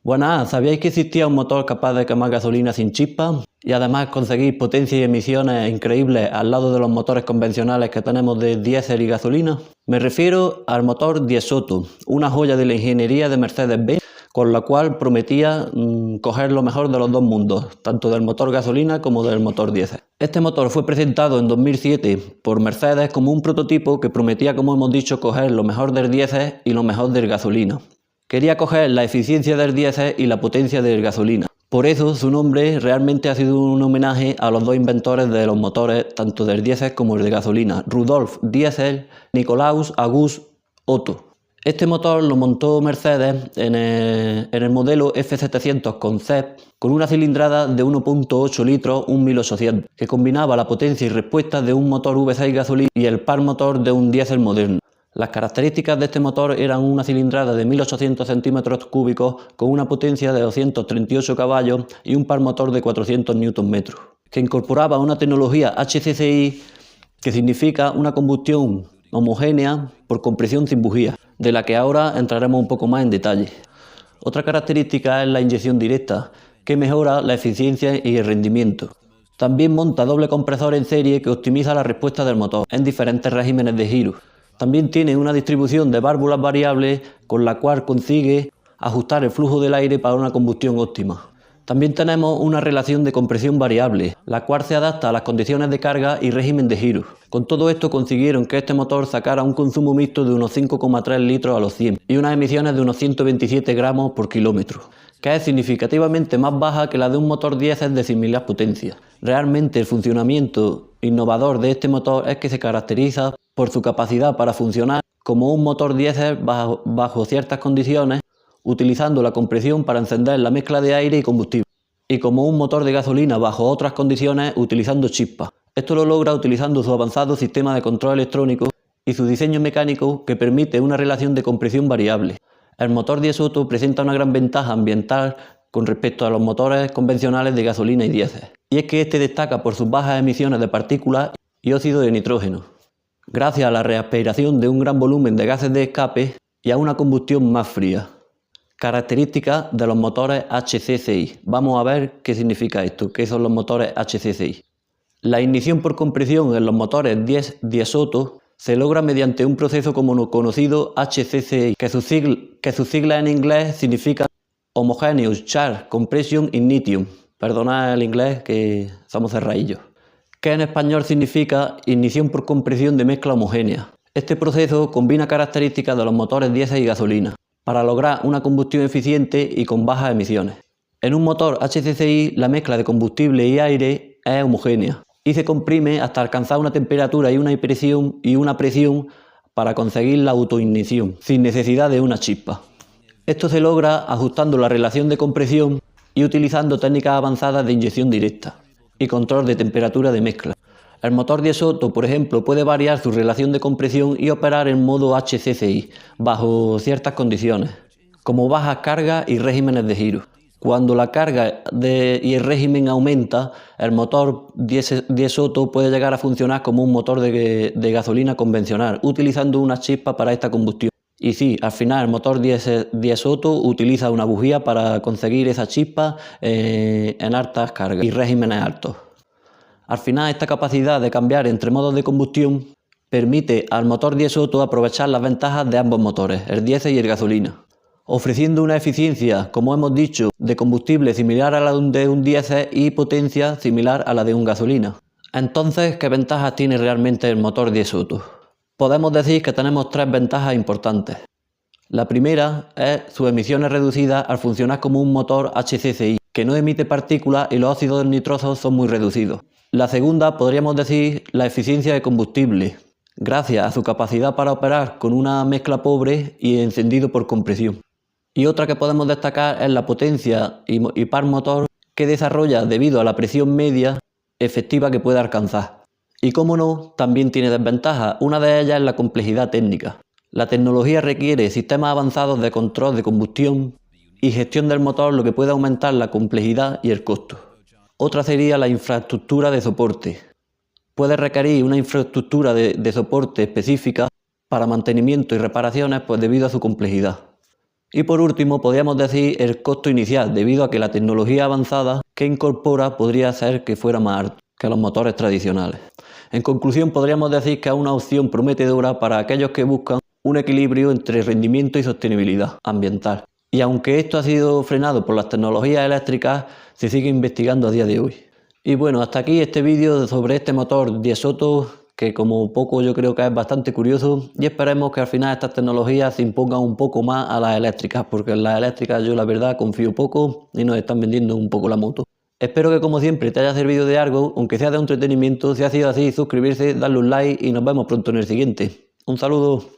Buenas, ¿sabíais que existía un motor capaz de quemar gasolina sin chispas? Y además conseguir potencia y emisiones increíbles al lado de los motores convencionales que tenemos de diésel y gasolina. Me refiero al motor Diesotto, una joya de la ingeniería de Mercedes-Benz, con la cual prometía coger lo mejor de los dos mundos, tanto del motor gasolina como del motor diésel. Este motor fue presentado en 2007 por Mercedes como un prototipo que prometía, como hemos dicho, coger lo mejor del diésel y lo mejor del gasolina. Quería coger la eficiencia del diésel y la potencia del gasolina. Por eso su nombre realmente ha sido un homenaje a los dos inventores de los motores, tanto del diésel como el de gasolina, Rudolf Diesel, Nikolaus August Otto. Este motor lo montó Mercedes en el modelo F700 Concept con una cilindrada de 1.8 litros, un 1800, que combinaba la potencia y respuesta de un motor V6 gasolina y el par motor de un diésel moderno. Las características de este motor eran una cilindrada de 1800 centímetros cúbicos con una potencia de 238 caballos y un par motor de 400 Nm, que incorporaba una tecnología HCCI, que significa una combustión homogénea por compresión sin bujías, de la que ahora entraremos un poco más en detalle. Otra característica es la inyección directa, que mejora la eficiencia y el rendimiento. También monta doble compresor en serie que optimiza la respuesta del motor en diferentes regímenes de giro. También tiene una distribución de válvulas variables con la cual consigue ajustar el flujo del aire para una combustión óptima. También tenemos una relación de compresión variable, la cual se adapta a las condiciones de carga y régimen de giro. Con todo esto consiguieron que este motor sacara un consumo mixto de unos 5,3 litros a los 100 y unas emisiones de unos 127 gramos por kilómetro, que es significativamente más baja que la de un motor diésel de similar potencia. Realmente el funcionamiento innovador de este motor es que se caracteriza por su capacidad para funcionar como un motor diésel bajo ciertas condiciones, utilizando la compresión para encender la mezcla de aire y combustible, y como un motor de gasolina bajo otras condiciones utilizando chispas. Esto lo logra utilizando su avanzado sistema de control electrónico y su diseño mecánico, que permite una relación de compresión variable. El motor Diesotto presenta una gran ventaja ambiental con respecto a los motores convencionales de gasolina y diésel, y es que este destaca por sus bajas emisiones de partículas y óxido de nitrógeno, gracias a la reaspiración de un gran volumen de gases de escape y a una combustión más fría. Características de los motores HCCI. Vamos a ver qué significa esto, qué son los motores HCCI. La ignición por compresión en los motores Diesotto se logra mediante un proceso conocido HCCI, que sus siglas en inglés significan Homogeneous Charge Compression Ignition. Perdonad el inglés, que somos cerradillos. Que en español significa ignición por compresión de mezcla homogénea. Este proceso combina características de los motores diésel y gasolina para lograr una combustión eficiente y con bajas emisiones. En un motor HCCI la mezcla de combustible y aire es homogénea y se comprime hasta alcanzar una temperatura y una presión para conseguir la autoignición sin necesidad de una chispa. Esto se logra ajustando la relación de compresión y utilizando técnicas avanzadas de inyección directa y control de temperatura de mezcla. El motor Diesotto, por ejemplo, puede variar su relación de compresión y operar en modo HCCI bajo ciertas condiciones, como bajas cargas y regímenes de giro. Cuando la carga y el régimen aumenta, el motor Diesotto puede llegar a funcionar como un motor de gasolina convencional, utilizando una chispa para esta combustión. Y sí, al final el motor Diesotto utiliza una bujía para conseguir esa chispa en altas cargas y regímenes altos. Al final, esta capacidad de cambiar entre modos de combustión permite al motor Diesotto aprovechar las ventajas de ambos motores, el diésel y el gasolina, ofreciendo una eficiencia, como hemos dicho, de combustible similar a la de un diésel y potencia similar a la de un gasolina. Entonces, ¿qué ventajas tiene realmente el motor Diesotto? Podemos decir que tenemos tres ventajas importantes. La primera es sus emisiones reducidas al funcionar como un motor HCCI, que no emite partículas y los óxidos nitrosos son muy reducidos. La segunda podríamos decir la eficiencia de combustible, gracias a su capacidad para operar con una mezcla pobre y encendido por compresión. Y otra que podemos destacar es la potencia y par motor que desarrolla debido a la presión media efectiva que puede alcanzar. Y como no, también tiene desventajas. Una de ellas es la complejidad técnica. La tecnología requiere sistemas avanzados de control de combustión y gestión del motor, lo que puede aumentar la complejidad y el costo. Otra sería la infraestructura de soporte. Puede requerir una infraestructura de soporte específica para mantenimiento y reparaciones, pues debido a su complejidad. Y por último, podríamos decir el costo inicial, debido a que la tecnología avanzada que incorpora podría hacer que fuera más alto que los motores tradicionales. En conclusión, podríamos decir que es una opción prometedora para aquellos que buscan un equilibrio entre rendimiento y sostenibilidad ambiental. Y aunque esto ha sido frenado por las tecnologías eléctricas, se sigue investigando a día de hoy. Y bueno, hasta aquí este vídeo sobre este motor Diesotto, que como poco yo creo que es bastante curioso, y esperemos que al final estas tecnologías se impongan un poco más a las eléctricas, porque en las eléctricas yo la verdad confío poco y nos están vendiendo un poco la moto. Espero que como siempre te haya servido de algo, aunque sea de entretenimiento. Si ha sido así, suscribirse, darle un like y nos vemos pronto en el siguiente. Un saludo.